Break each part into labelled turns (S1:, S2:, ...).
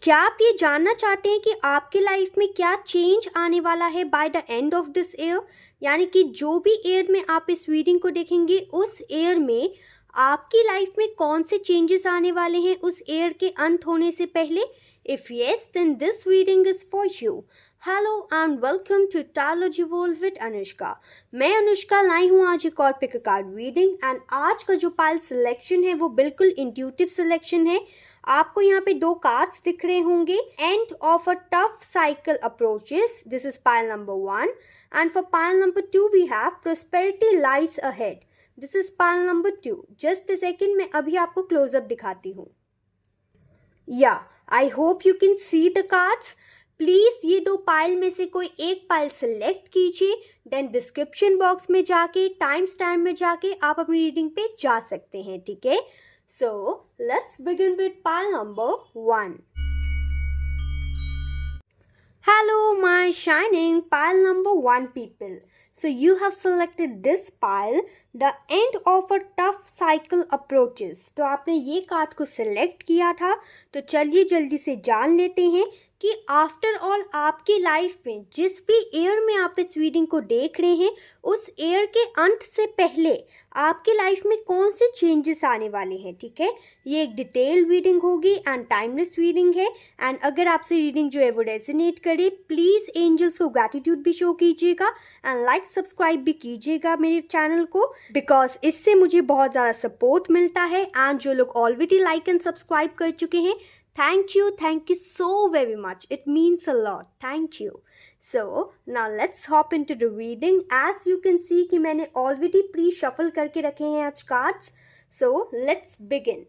S1: क्या आप ये जानना चाहते हैं कि आपके लाइफ में क्या चेंज आने वाला है by the end of this year? यानी कि जो भी ईयर में आप इस रीडिंग को देखेंगे उस ईयर में आपकी लाइफ में कौन से चेंजेस आने वाले हैं उस ईयर के अंत होने से पहले? If yes, then this reading is for you. Hello and welcome to Tarology world with Anushka. मैं अनुष्का लाई हूँ आज एक और पिक कार्ड रीडिंग एंड आज का जो पाइल सिलेक्शन है वो बिल्कुल इंट्यूटिव सिलेक्शन है। आपको यहाँ पे दो कार्ड्स दिख रहे होंगे। End of a tough cycle approaches, this is pile number 1 and for pile number 2 we have prosperity lies ahead, this is pile number 2। Just a second, मैं अभी आपको क्लोजअप दिखाती हूँ। या I hope you can see the cards. Please ये दो pile में से कोई एक पाइल सिलेक्ट कीजिए, देन डिस्क्रिप्शन बॉक्स में जाके टाइम स्टैम्प में जाके आप अपनी रीडिंग पे जा सकते हैं, ठीक है? So let's begin with pile number 1. Hello my shining pile number 1 people. So you have selected this pile, the end of a tough cycle approaches. तो आपने ये कार्ड को सिलेक्ट किया था, तो चलिए जल्दी से जान लेते हैं कि आफ्टर ऑल आपकी लाइफ में जिस भी ईयर में आप इस रीडिंग को देख रहे हैं उस ईयर के अंत से पहले आपकी लाइफ में कौन से चेंजेस आने वाले हैं, ठीक है? ये एक डिटेल रीडिंग होगी एंड टाइमलेस रीडिंग है। एंड अगर आपसे रीडिंग जो है वो रेजोनेट करे, प्लीज़ एंजल्स को ग्रैटिट्यूड भी शो कीजिएगा एंड लाइक सब्सक्राइब भी कीजिएगा मेरे चैनल को, बिकॉज इससे मुझे बहुत ज़्यादा सपोर्ट मिलता है। एंड जो लोग ऑलरेडी लाइक एंड सब्सक्राइब कर चुके हैं, thank you so very much. It means a lot. Thank you. So now let's hop into the reading. As you can see कि मैंने already pre-shuffle करके रखे हैं आज cards. So let's begin.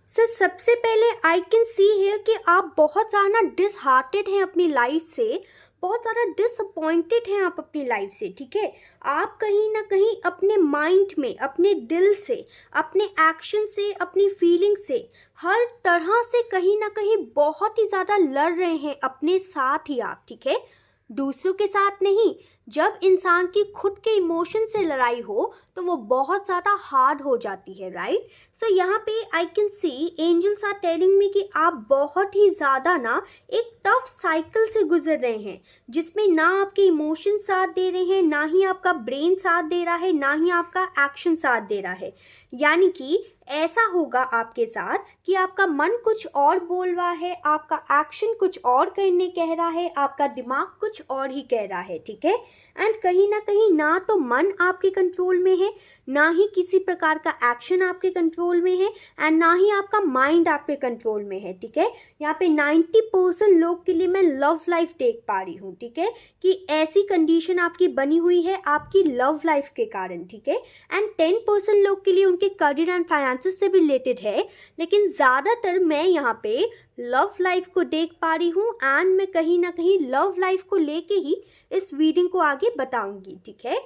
S1: So सबसे पहले I can see here कि आप बहुत ज़्यादा disheartened हैं अपनी लाइफ से, बहुत ज़्यादा डिसअपॉइंटेड हैं आप अपनी लाइफ से, ठीक है? आप कहीं ना कहीं अपने माइंड में, अपने दिल से, अपने एक्शन से, अपनी फीलिंग से, हर तरह से कहीं ना कहीं बहुत ही ज़्यादा लड़ रहे हैं अपने साथ ही आप, ठीक है? दूसरों के साथ नहीं। जब इंसान की खुद के इमोशन से लड़ाई हो तो वो बहुत ज़्यादा हार्ड हो जाती है, राइट? सो यहाँ पे I can see angels are telling me कि आप बहुत ही ज़्यादा ना एक टफ साइकिल से गुजर रहे हैं जिसमें ना आपके इमोशन साथ दे रहे हैं, ना ही आपका ब्रेन साथ दे रहा है, ना ही आपका एक्शन साथ दे रहा है। यानी कि ऐसा होगा आपके साथ कि आपका मन कुछ और बोल रहा है, आपका एक्शन कुछ और करने कह रहा है, आपका दिमाग कुछ और ही कह रहा है, ठीक है? एंड कहीं ना तो मन आपके कंट्रोल में है, ना ही किसी प्रकार का एक्शन आपके कंट्रोल में है एंड ना ही आपका माइंड आपके कंट्रोल में है, ठीक है? यहाँ पे 90% लोग के लिए मैं लव लाइफ देख पा रही हूँ, ठीक है? कि ऐसी कंडीशन आपकी बनी हुई है आपकी लव लाइफ के कारण, ठीक है? एंड 10% लोग के लिए उनके करियर एंड फाइनेंसेस से भी रिलेटेड है, लेकिन ज़्यादातर मैं यहाँ पे लव लाइफ को देख पा रही हूँ एंड मैं कहीं ना कहीं लव लाइफ को लेके ही इस रीडिंग को आगे बताऊंगी, ठीक है?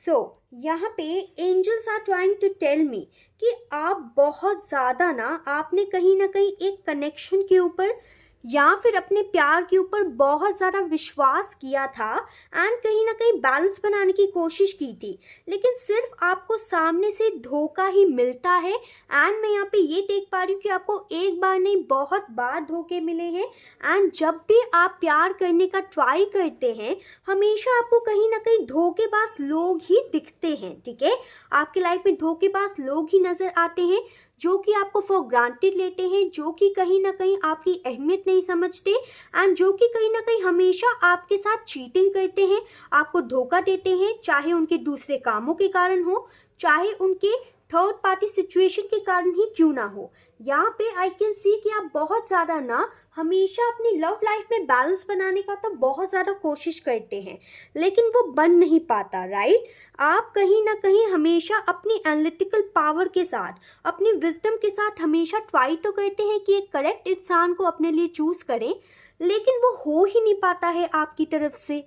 S1: सो यहाँ पे angels are trying to tell me कि आप बहुत ज़्यादा ना आपने कहीं ना कहीं एक कनेक्शन के ऊपर या फिर अपने प्यार के ऊपर बहुत ज़्यादा विश्वास किया था एंड कहीं ना कहीं बैलेंस बनाने की कोशिश की थी, लेकिन सिर्फ आपको सामने से धोखा ही मिलता है। एंड मैं यहाँ पे ये देख पा रही हूँ कि आपको एक बार नहीं बहुत बार धोखे मिले हैं। एंड जब भी आप प्यार करने का ट्राई करते हैं हमेशा आपको कहीं ना कहीं धोखेबाज लोग ही दिखते हैं, ठीक है? आपकी लाइफ में धोखेबाज लोग ही नज़र आते हैं जो कि आपको फॉर ग्रांटेड लेते हैं, जो कि कहीं ना कहीं आपकी अहमियत नहीं समझते एंड जो कि कहीं ना कहीं हमेशा आपके साथ चीटिंग करते हैं, आपको धोखा देते हैं, चाहे उनके दूसरे कामों के कारण हो, चाहे उनके थर्ड पार्टी सिचुएशन के कारण ही क्यों ना हो। यहाँ पे आई कैन सी कि आप बहुत ज़्यादा ना हमेशा अपनी लव लाइफ में बैलेंस बनाने का तो बहुत ज़्यादा कोशिश करते हैं, लेकिन वो बन नहीं पाता, राइट? आप कहीं ना कहीं हमेशा अपनी एनालिटिकल पावर के साथ, अपनी विजडम के साथ हमेशा ट्राई तो करते हैं कि एक करेक्ट इंसान को अपने लिए चूज़ करें, लेकिन वो हो ही नहीं पाता है आपकी तरफ से।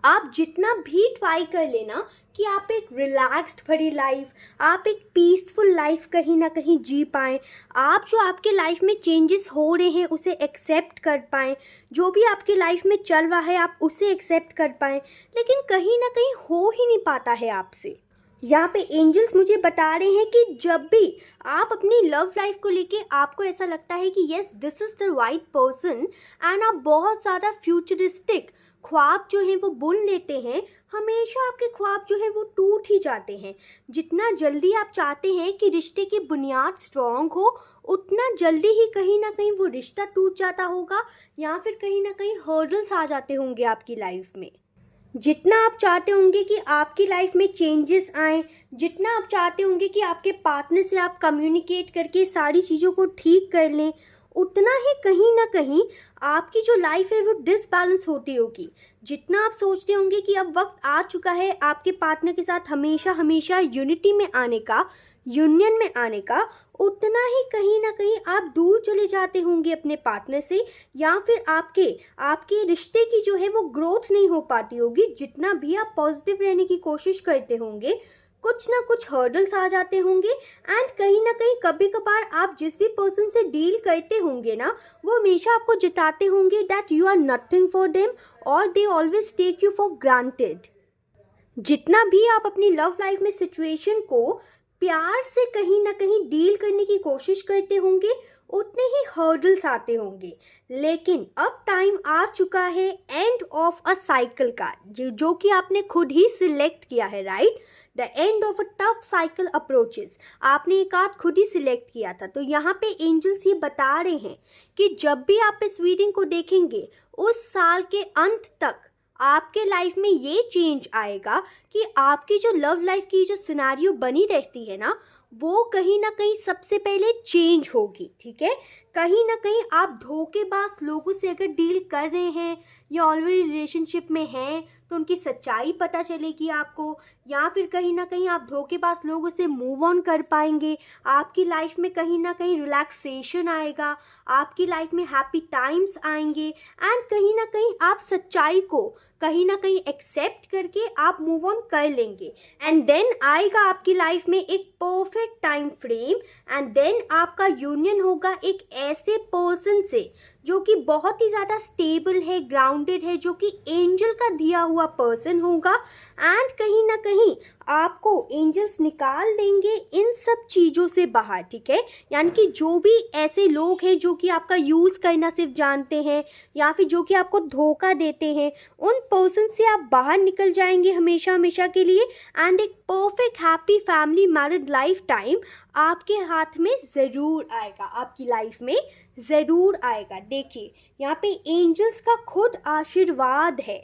S1: आप जितना भी ट्राई कर लेना कि आप एक रिलैक्स्ड भरी लाइफ, आप एक पीसफुल लाइफ कहीं ना कहीं जी पाएँ, आप जो आपके लाइफ में चेंजेस हो रहे हैं उसे एक्सेप्ट कर पाएँ, जो भी आपकी लाइफ में चल रहा है आप उसे एक्सेप्ट कर पाएँ, लेकिन कहीं ना कहीं हो ही नहीं पाता है आपसे। यहाँ पे एंजल्स मुझे बता रहे हैं कि जब भी आप अपनी लव लाइफ को लेके आपको ऐसा लगता है कि yes this is the right person and आप बहुत ज़्यादा फ्यूचरिस्टिक ख्वाब जो हैं वो बुन लेते हैं, हमेशा आपके ख्वाब जो हैं वो टूट ही जाते हैं। जितना जल्दी आप चाहते हैं कि रिश्ते की बुनियाद स्ट्रॉन्ग हो, उतना जल्दी ही कहीं ना कहीं वो रिश्ता टूट जाता होगा या फिर कहीं ना कहीं हर्डल्स आ जाते होंगे आपकी लाइफ में। जितना आप चाहते होंगे कि आपकी लाइफ में चेंजेस आए, जितना आप चाहते होंगे कि आपके पार्टनर से आप कम्युनिकेट करके सारी चीज़ों को ठीक कर लें, उतना ही कहीं ना कहीं आपकी जो लाइफ है वो डिसबैलेंस होती होगी। जितना आप सोचते होंगे कि अब वक्त आ चुका है आपके पार्टनर के साथ हमेशा हमेशा यूनिटी में आने का, यूनियन में आने का, उतना ही कहीं ना कहीं आप दूर चले जाते होंगे अपने पार्टनर से, या फिर आपके रिश्ते की जो है वो ग्रोथ नहीं हो पाती होगी। जितना भी आप पॉजिटिव रहने की कोशिश करते होंगे, कुछ ना कुछ हर्डल्स आ जाते होंगे एंड कहीं ना कहीं कभी कभार आप जिस भी पर्सन से डील करते होंगे ना, वो हमेशा आपको जिताते होंगे that you are nothing for them और they always take you for granted. जितना भी आप अपनी लव लाइफ में सिचुएशन को प्यार से कहीं ना कहीं डील करने की कोशिश करते होंगे, उतने ही हर्डल्स आते होंगे। लेकिन अब टाइम आ चुका है एंड ऑफ अ साइकिल का, जो कि आपने खुद ही सिलेक्ट किया है, right. The end of a tough cycle approaches, आपने ये कार्ड खुद ही सिलेक्ट किया था। तो यहाँ पे एंजल्स ये बता रहे हैं कि जब भी आप इस रीडिंग को देखेंगे, उस साल के अंत तक आपके लाइफ में ये चेंज आएगा कि आपकी जो लव लाइफ की जो सिनेरियो बनी रहती है ना, वो कहीं ना कहीं सबसे पहले चेंज होगी, ठीक है। कहीं ना कहीं आप धोखेबाज लोगों से अगर डील कर रहे हैं या ऑलरेडी रिलेशनशिप में हैं तो उनकी सच्चाई पता चलेगी आपको, या फिर कहीं ना कहीं आप धोखेबाज लोगों से मूव ऑन कर पाएंगे। आपकी लाइफ में कहीं ना कहीं रिलैक्सेशन आएगा, आपकी लाइफ में हैप्पी टाइम्स आएंगे एंड कहीं ना कहीं आप सच्चाई को कहीं ना कहीं एक्सेप्ट करके आप मूव ऑन कर लेंगे। एंड देन आएगा आपकी लाइफ में एक perfect time frame and then आपका यूनियन होगा एक ऐसे पर्सन से जो कि बहुत ही ज़्यादा स्टेबल है, ग्राउंडेड है, जो कि एंजल का दिया हुआ पर्सन होगा एंड कहीं ना कहीं आपको एंजल्स निकाल देंगे इन सब चीज़ों से बाहर, ठीक है। यानी कि जो भी ऐसे लोग हैं जो कि आपका यूज़ करना सिर्फ जानते हैं या फिर जो कि आपको धोखा देते हैं, उन पर्सन से आप बाहर निकल जाएंगे हमेशा हमेशा के लिए एंड एक perfect happy family married life time आपके हाथ में ज़रूर आएगा, आपकी लाइफ में ज़रूर आएगा। देखिए यहाँ पे एंजल्स का खुद आशीर्वाद है।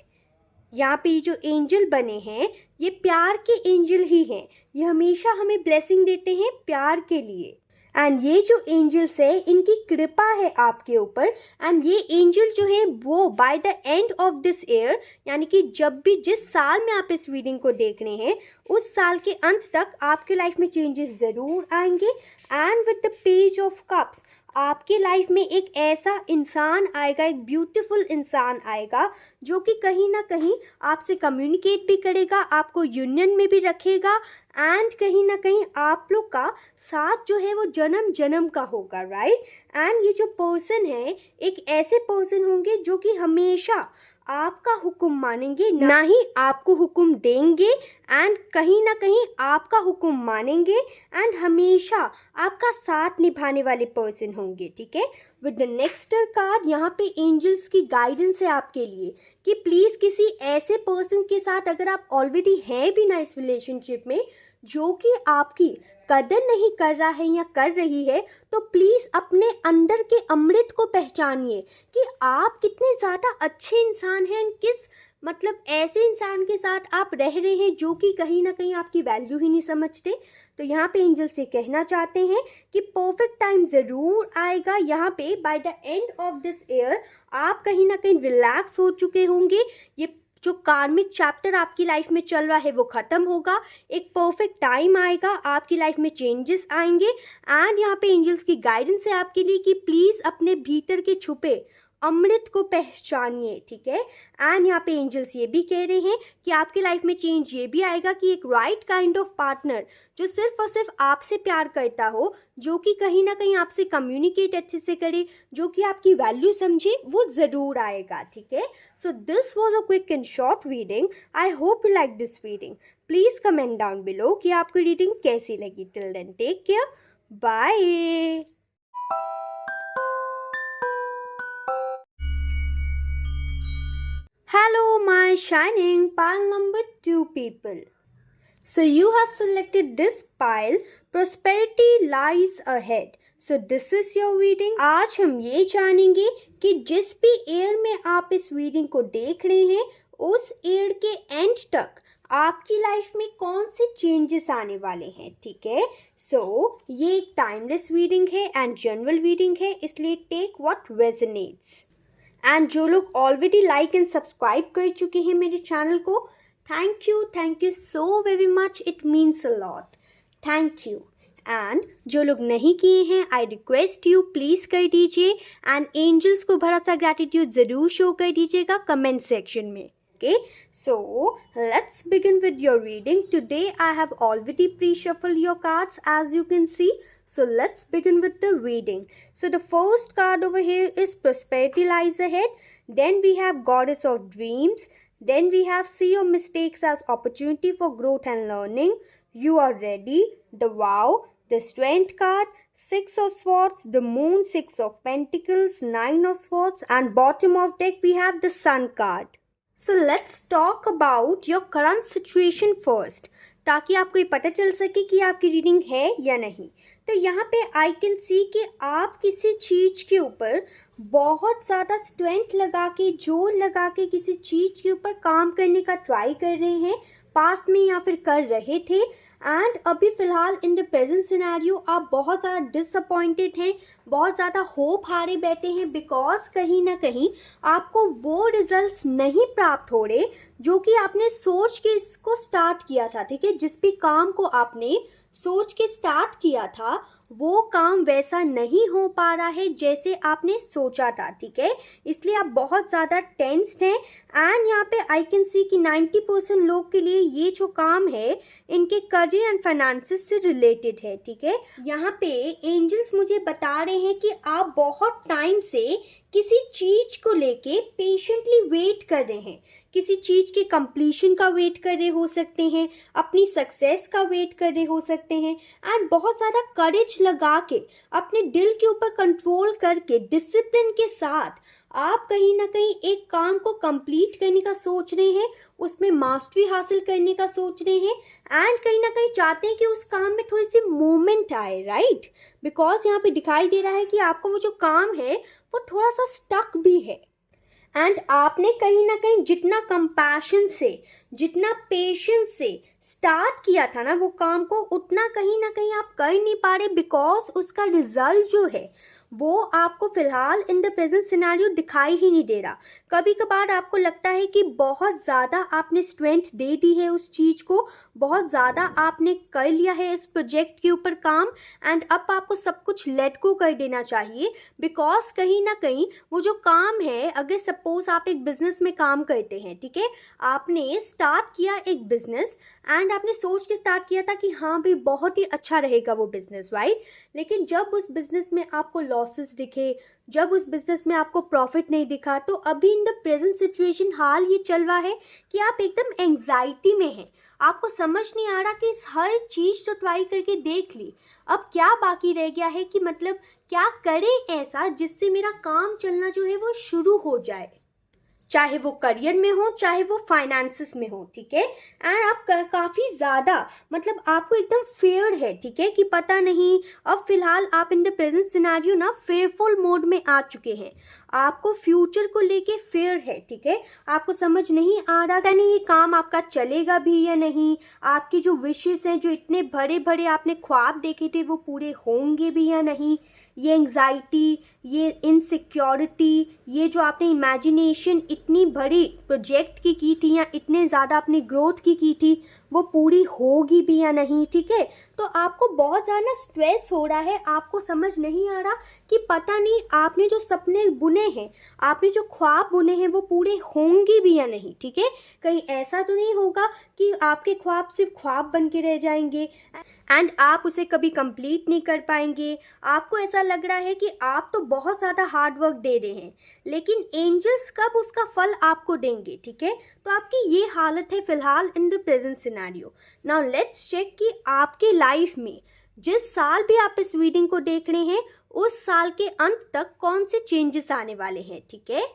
S1: यहाँ पे ये जो एंजल बने हैं ये प्यार के एंजल ही हैं, ये हमेशा हमें ब्लेसिंग देते हैं प्यार के लिए। एंड ये जो एंजल्स है इनकी कृपा है आपके ऊपर एंड ये एंजल जो है वो by the end of this year, यानी कि जब भी जिस साल में आप इस रीडिंग को देख रहे हैं उस साल के अंत तक आपके लाइफ में चेंजेस ज़रूर आएंगे। And with the page of cups आपके लाइफ में एक ऐसा इंसान आएगा, एक ब्यूटीफुल इंसान आएगा जो कि कहीं ना कहीं आपसे कम्युनिकेट भी करेगा, आपको यूनियन में भी रखेगा एंड कहीं ना कहीं आप लोग का साथ जो है वो जन्म जन्म का होगा, राइट। एंड ये जो पर्सन है एक ऐसे पर्सन होंगे जो कि हमेशा आपका हुक्म मानेंगे, ना ही आपको हुक्म देंगे एंड कहीं ना कहीं आपका हुक्म मानेंगे एंड हमेशा आपका साथ निभाने वाले पर्सन होंगे, ठीक है। विद द नेक्स्ट कार्ड यहाँ पे एंजल्स की गाइडेंस है आपके लिए कि प्लीज़ किसी ऐसे पर्सन के साथ अगर आप ऑलरेडी हैं भी ना इस रिलेशनशिप में जो कि आपकी कदर नहीं कर रहा है या कर रही है, तो प्लीज़ अपने अंदर के अमृत को पहचानिए कि आप कितने ज़्यादा अच्छे इंसान हैं, किस मतलब ऐसे इंसान के साथ आप रह रहे हैं जो कि कहीं ना कहीं आपकी वैल्यू ही नहीं समझते। तो यहाँ पे एंजल से कहना चाहते हैं कि परफेक्ट टाइम ज़रूर आएगा। यहाँ पे by the end of this year आप कहीं ना कहीं रिलैक्स हो चुके होंगे, ये जो कार्मिक चैप्टर आपकी लाइफ में चल रहा है वो ख़त्म होगा, एक परफेक्ट टाइम आएगा, आपकी लाइफ में चेंजेस आएंगे एंड यहाँ पे एंजल्स की गाइडेंस है आपके लिए कि प्लीज़ अपने भीतर के छुपे अमृत को पहचानिए, ठीक है। एंड यहाँ पे एंजल्स ये भी कह रहे हैं कि आपकी लाइफ में चेंज ये भी आएगा कि एक राइट काइंड ऑफ पार्टनर जो सिर्फ और सिर्फ आपसे प्यार करता हो, जो कि कहीं ना कहीं आपसे कम्युनिकेट अच्छे से करे, जो कि आपकी वैल्यू समझे, वो ज़रूर आएगा, ठीक है। So this was a quick and short reading. I hope you like this reading. Please comment down below कि आपको रीडिंग कैसी लगी. Till then take care, bye. Hello, my shining pile number 2 people. So you have selected this pile, prosperity lies ahead. So this is your reading. आज हम ये जानेंगे कि जिस भी ईयर में आप इस रीडिंग को देख रहे हैं उस ईयर के एंड तक आपकी लाइफ में कौन से चेंजेस आने वाले हैं. ठीक है, सो ये एक टाइमलेस रीडिंग है एंड जनरल रीडिंग है, इसलिए टेक व्हाट रेजोनेट्स. एंड जो लोग ऑलरेडी लाइक एंड सब्सक्राइब कर चुके हैं मेरे चैनल को, thank you so very much, it means a lot. Thank you. And जो लोग नहीं किए हैं, आई रिक्वेस्ट यू प्लीज़ कर दीजिए एंड एंजल्स को बड़ा सा ग्रैटिट्यूड ज़रूर शो कर दीजिएगा कमेंट सेक्शन में. Okay, so let's begin with your reading. Today I have already pre-shuffled your cards as you can see. So let's begin with the reading. So the first card over here is Prosperity Lies Ahead. Then we have Goddess of Dreams. Then we have See Your Mistakes as Opportunity for Growth and Learning. You Are Ready. The Vow. The Strength card. Six of Swords. The Moon. Six of Pentacles. Nine of Swords. And bottom of deck we have the Sun card. So let's talk about your current situation first, ताकि आपको ये पता चल सके कि आपकी reading है या नहीं. तो यहाँ पे आई कैन सी कि आप किसी चीज़ के ऊपर बहुत ज़्यादा स्ट्रेंथ लगा के, जोर लगा के किसी चीज़ के ऊपर काम करने का ट्राई कर रहे हैं, पास्ट में या फिर कर रहे थे. एंड अभी फ़िलहाल इन द प्रेजेंट सिनेरियो आप बहुत ज़्यादा डिसअपॉइंटेड हैं, बहुत ज़्यादा होप हारे बैठे हैं, बिकॉज कहीं ना कहीं आपको वो रिजल्ट्स नहीं प्राप्त हो रहे जो कि आपने सोच के इसको स्टार्ट किया था. ठीक है, जिस भी काम को आपने सोच के स्टार्ट किया था वो काम वैसा नहीं हो पा रहा है जैसे आपने सोचा था. ठीक है, इसलिए आप बहुत ज़्यादा टेंस्ड हैं. एंड यहाँ पे आई कैन सी कि 90% लोग के लिए ये जो काम है इनके करियर एंड फाइनेंसेस से रिलेटेड है. ठीक है, यहाँ पे एंजल्स मुझे बता रहे हैं कि आप बहुत टाइम से किसी चीज को लेके पेशेंटली वेट कर रहे हैं, किसी चीज के कंप्लीशन का वेट कर रहे हो सकते हैं, अपनी सक्सेस का वेट कर रहे हो सकते हैं. एंड बहुत ज़्यादा करेज लगा के, अपने दिल के ऊपर कंट्रोल करके, डिसिप्लिन के साथ आप कहीं ना कहीं एक काम को कंप्लीट करने का सोच रहे हैं, उसमें मास्टरी हासिल करने का सोच रहे हैं. एंड कहीं ना कहीं चाहते हैं कि उस काम में थोड़ी सी मूवमेंट आए, राइट. बिकॉज यहाँ पे दिखाई दे रहा है कि आपका वो जो काम है वो थोड़ा सा स्टक भी है. एंड आपने कहीं ना कहीं जितना कंपैशन से, जितना पेशेंस से स्टार्ट किया था ना वो काम को, उतना कहीं ना कहीं आप कर नहीं पा रहे, बिकॉज उसका रिजल्ट जो है वो आपको फ़िलहाल इन द प्रेजेंट सिनेरियो दिखाई ही नहीं दे रहा. कभी कभार आपको लगता है कि बहुत ज़्यादा आपने स्ट्रेंथ दे दी है उस चीज़ को, बहुत ज़्यादा आपने कर लिया है इस प्रोजेक्ट के ऊपर काम, एंड अब आपको सब कुछ लेट गो कर देना चाहिए. बिकॉज कहीं ना कहीं वो जो काम है, अगर सपोज आप एक बिजनेस में काम करते हैं, ठीक है, आपने स्टार्ट किया एक बिजनेस एंड आपने सोच के स्टार्ट किया था कि हाँ भाई बहुत ही अच्छा रहेगा वो बिजनेस, राइट. लेकिन जब उस बिजनेस में आपको लॉसेस दिखे, जब उस बिजनेस में आपको प्रॉफिट नहीं दिखा, तो अभी इन द प्रेजेंट सिचुएशन हाल ये चल रहा है कि आप एकदम एंग्जाइटी में हैं. आपको समझ नहीं आ रहा कि इस हर चीज़ तो ट्राई करके देख ली, अब क्या बाकी रह गया है, कि मतलब क्या करें ऐसा जिससे मेरा काम चलना जो है वो शुरू हो जाए, चाहे वो करियर में हो चाहे वो फाइनेंसेस में हो. ठीक है, एंड आप काफ़ी ज़्यादा, मतलब आपको एकदम फेयर है. ठीक है, कि पता नहीं, अब फिलहाल आप इन द प्रेजेंट सिनेरियो ना फेयरफुल मोड में आ चुके हैं. आपको फ्यूचर को लेके फेयर है. ठीक है, आपको समझ नहीं आ रहा था नहीं ये काम आपका चलेगा भी या नहीं, आपकी जो विशेस हैं, जो इतने बड़े बड़े आपने ख्वाब देखे थे वो पूरे होंगे भी या नहीं. ये एंग्जाइटी, ये इनसिक्योरिटी, ये जो आपने इमेजिनेशन इतनी बड़ी प्रोजेक्ट की थी या इतने ज़्यादा अपनी ग्रोथ की थी, वो पूरी होगी भी या नहीं. ठीक है, तो आपको बहुत ज़्यादा स्ट्रेस हो रहा है. आपको समझ नहीं आ रहा कि पता नहीं आपने जो सपने बुने हैं, आपने जो ख्वाब बुने हैं वो पूरे होंगे भी या नहीं. ठीक है, कहीं ऐसा तो नहीं होगा कि आपके ख्वाब सिर्फ ख्वाब बन के रह जाएंगे. एंड आप उसे कभी कंप्लीट नहीं कर पाएंगे। आपको ऐसा लग रहा है कि आप तो बहुत ज़्यादा हार्ड वर्क दे रहे हैं, लेकिन एंजल्स कब उसका फल आपको देंगे, ठीक है। तो आपकी ये हालत है फिलहाल in the present scenario. Now let's check कि आपके लाइफ में जिस साल भी आप इस रीडिंग को देख रहे हैं उस साल के अंत तक कौन से चेंजेस आने वाले हैं, ठीक है।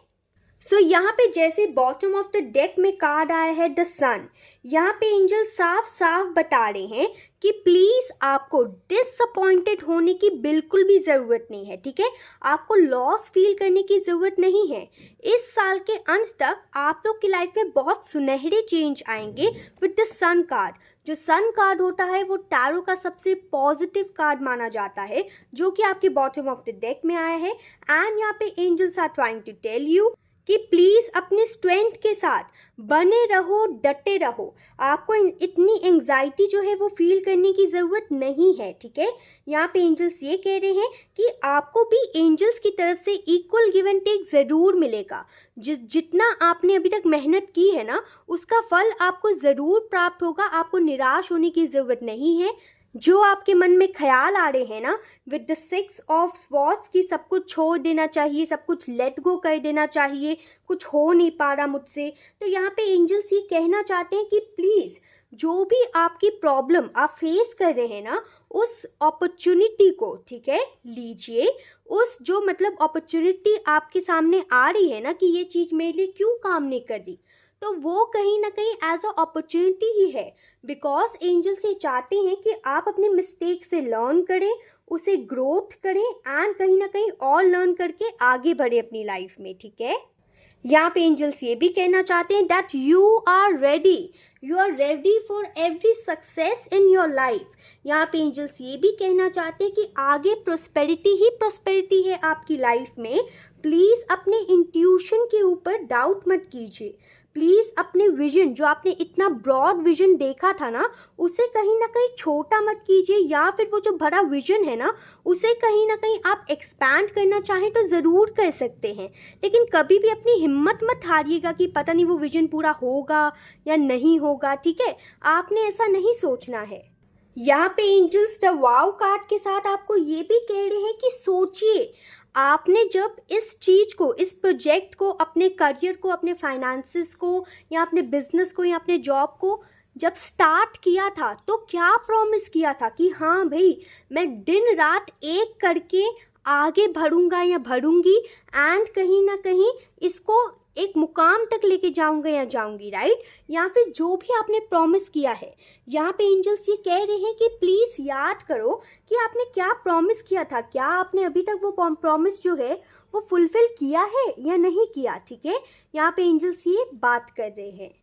S1: सो यहाँ पे जैसे बॉटम ऑफ द डेक में कार्ड आया है द सन, यहाँ पे एंजल साफ साफ बता रहे हैं कि प्लीज आपको डिसअपॉइंटेड होने की बिल्कुल भी ज़रूरत नहीं है, ठीक है। आपको लॉस फील करने की ज़रूरत नहीं है। इस साल के अंत तक आप लोग की लाइफ में बहुत सुनहरे चेंज आएंगे विद द सन कार्ड। जो सन कार्ड होता है वो टैरो का सबसे पॉजिटिव कार्ड माना जाता है, जो कि आपके बॉटम ऑफ द डेक में आया है। एंड यहाँ पे angels are trying to tell you कि प्लीज़ अपने स्ट्रेंथ के साथ बने रहो, डटे रहो। आपको इतनी एंग्जाइटी जो है वो फील करने की ज़रूरत नहीं है, ठीक है। यहाँ पे एंजल्स ये कह रहे हैं कि आपको भी एंजल्स की तरफ से इक्वल गिव एंड टेक ज़रूर मिलेगा। जितना आपने अभी तक मेहनत की है ना, उसका फल आपको ज़रूर प्राप्त होगा। आपको निराश होने की ज़रूरत नहीं है। जो आपके मन में ख्याल आ रहे हैं ना विद द 6 ऑफ स्वॉर्ड्स की सब कुछ छोड़ देना चाहिए, सब कुछ लेट गो कर देना चाहिए, कुछ हो नहीं पा रहा मुझसे, तो यहाँ पे एंजल्स ये कहना चाहते हैं कि प्लीज़ जो भी आपकी प्रॉब्लम आप फेस कर रहे हैं ना, उस अपॉर्चुनिटी को, ठीक है, लीजिए। उस जो मतलब अपॉर्चुनिटी आपके सामने आ रही है ना कि ये चीज़ मेरे लिए क्यों काम नहीं कर रही, तो वो कहीं ना कहीं एज अ अपॉर्चुनिटी ही है। बिकॉज एंजल्स ये चाहते हैं कि आप अपने मिस्टेक से लर्न करें, उसे ग्रोथ करें एंड कहीं ना कहीं और लर्न करके आगे बढ़े अपनी लाइफ में, ठीक है। यहाँ पे एंजल्स ये भी कहना चाहते हैं that you are ready for every success in your life. यहाँ पे एंजल्स ये भी कहना चाहते हैं कि आगे प्रोस्पेरिटी ही प्रोस्पेरिटी है आपकी लाइफ में। प्लीज़ अपने इंट्यूशन के ऊपर डाउट मत कीजिए। प्लीज़ अपने विजन, जो आपने इतना ब्रॉड विजन देखा था ना, उसे कहीं ना कहीं छोटा मत कीजिए, या फिर वो जो बड़ा विजन है ना उसे कहीं ना कहीं आप एक्सपैंड करना चाहें तो ज़रूर कर सकते हैं। लेकिन कभी भी अपनी हिम्मत मत हारिएगा कि पता नहीं वो विजन पूरा होगा या नहीं होगा, ठीक है। आपने ऐसा नहीं सोचना है। यहाँ पे एंजल्स द वाव कार्ड के साथ आपको ये भी कह रहे हैं कि सोचिए, आपने जब इस चीज़ को, इस प्रोजेक्ट को, अपने करियर को, अपने फाइनेंसिस को या अपने बिजनेस को या अपने जॉब को जब स्टार्ट किया था तो क्या प्रॉमिस किया था कि हाँ भाई मैं दिन रात एक करके आगे बढ़ूंगा या बढ़ूंगी एंड कहीं ना कहीं इसको एक मुकाम तक लेके जाऊंगा या जाऊंगी, राइट। या फिर जो भी आपने प्रॉमिस किया है, यहाँ पे एंजल्स ये कह रहे हैं कि प्लीज़ याद करो कि आपने क्या प्रॉमिस किया था। क्या आपने अभी तक वो प्रॉमिस जो है वो फुलफिल किया है या नहीं किया, ठीक है। यहाँ पे एंजल्स ये बात कर रहे हैं।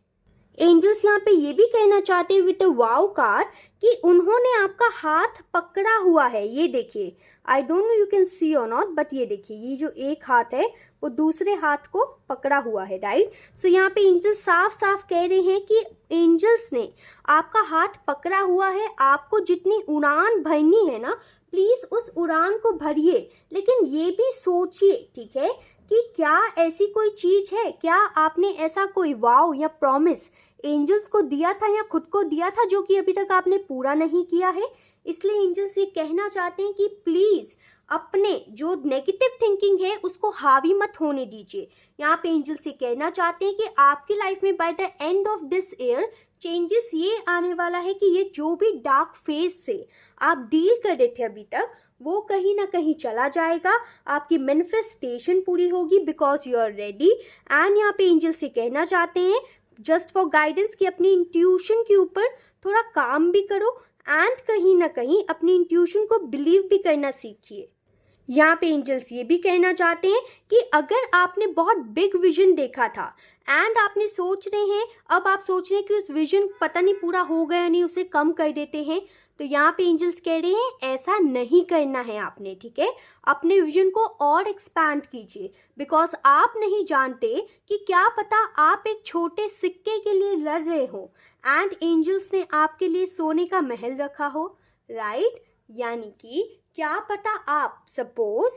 S1: एंजल्स यहाँ पे ये भी कहना चाहते हैं विद द वाव कार्ड कि उन्होंने आपका हाथ पकड़ा हुआ है। ये देखिए, I don't know you can सी और नॉट, बट ये देखिए, ये जो एक हाथ है वो दूसरे हाथ को पकड़ा हुआ है, राइट। सो यहाँ पे एंजल्स साफ साफ कह रहे हैं कि एंजल्स ने आपका हाथ पकड़ा हुआ है। आपको जितनी उड़ान भरनी है ना, प्लीज़ उस उड़ान को भरिए, लेकिन ये भी सोचिए, ठीक है, कि क्या ऐसी कोई चीज़ है, क्या आपने ऐसा कोई वाव या प्रॉमिस एंजल्स को दिया था या खुद को दिया था जो कि अभी तक आपने पूरा नहीं किया है। इसलिए एंजल्स ये कहना चाहते हैं कि प्लीज़ अपने जो नेगेटिव थिंकिंग है उसको हावी मत होने दीजिए। यहाँ पे एंजल्स ये कहना चाहते हैं कि आपकी लाइफ में by the end of this year changes ये आने वाला है कि ये जो भी डार्क फेज से आप डील कर रहे थे अभी तक, वो कहीं ना कहीं चला जाएगा। आपकी मैनिफेस्टेशन पूरी होगी because you are ready. And यहाँ पे एंजल्स से कहना चाहते हैं जस्ट फॉर गाइडेंस कि अपनी इंट्यूशन के ऊपर थोड़ा काम भी करो एंड कहीं ना कहीं अपनी इंट्यूशन को बिलीव भी करना सीखिए। यहाँ पे एंजल्स ये भी कहना चाहते हैं कि अगर आपने बहुत बिग विजन देखा था एंड आपने सोच रहे हैं, अब आप सोच रहे हैं कि उस विजन पता नहीं पूरा हो गया नहीं, उसे कम कर देते हैं, तो यहाँ पे एंजल्स कह रहे हैं ऐसा नहीं करना है आपने, ठीक है। अपने विजन को और एक्सपैंड कीजिए बिकॉज आप नहीं जानते कि क्या पता आप एक छोटे सिक्के के लिए लड़ रहे हो एंड एंजल्स ने आपके लिए सोने का महल रखा हो, राइट। यानी कि क्या पता आप सपोज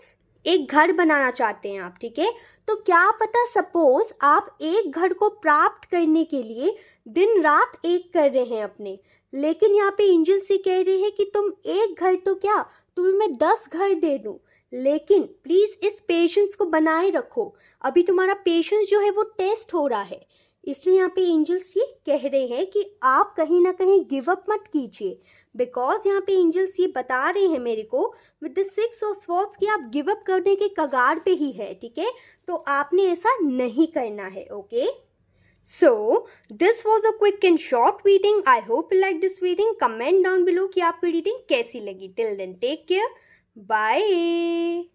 S1: एक घर बनाना चाहते हैं आप, ठीक है, तो क्या पता सपोज आप एक घर को प्राप्त करने के लिए दिन रात एक कर रहे हैं अपने, लेकिन यहाँ पे एंजल्स ये कह रहे हैं कि तुम एक घर तो क्या, तुम्हें मैं 10 घर दे दूँ, लेकिन प्लीज इस पेशेंस को बनाए रखो, अभी तुम्हारा पेशेंस जो है वो टेस्ट हो रहा है। इसलिए यहाँ पे एंजल्स ये कह रहे हैं कि आप कहीं ना कहीं गिव अप मत कीजिए, बिकॉज यहाँ पे एंजल्स ये बता रहे हैं मेरे को विद द 6 ऑफ स्वॉर्ड्स कि आप गिव अप करने के कगार पे ही है, ठीक है, तो आपने ऐसा नहीं करना है, okay. So, this was a quick and short reading. I hope you like this reading. Comment down below कि आपको reading कैसी लगी. Till then, take care. Bye.